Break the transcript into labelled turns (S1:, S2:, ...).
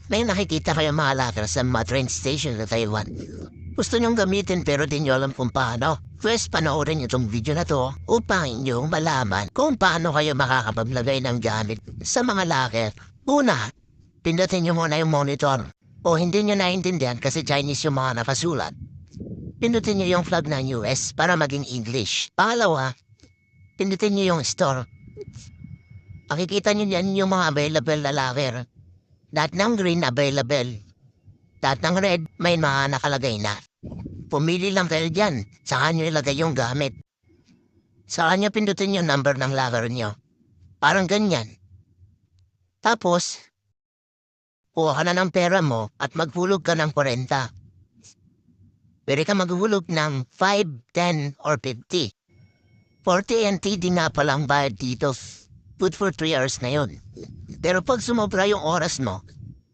S1: May nakikita kayo mga locker sa mga train station sa Taiwan. Gusto niyong gamitin pero di niyo alam kung paano. First, panoorin niyo itong video na to upang inyong malaman kung paano kayo makakapaglagay ng gamit sa mga locker. Una, pindutin niyo muna yung monitor. O hindi niyo naiintindihan kasi Chinese yung mga nakasulat. Pindutin niyo yung flag ng US para maging English. Pangalawa, pindutin niyo yung store. Makikita niyo yan yung mga available na locker. Lahat ng green available. Lahat ng red may mga nakalagay na. Pumili lang kayo dyan. Saka nyo ilagay yung gamit. Saka nyo pindutin yung number ng locker nyo. Parang ganyan. Tapos, kuha ka na ng pera mo at maghulog ka ng 40. Pwede ka maghulog ng 5, 10, or 50. 40 NT din nga palang bayad dito. Good for 3 hours na yun. Pero pag sumobra yung oras mo,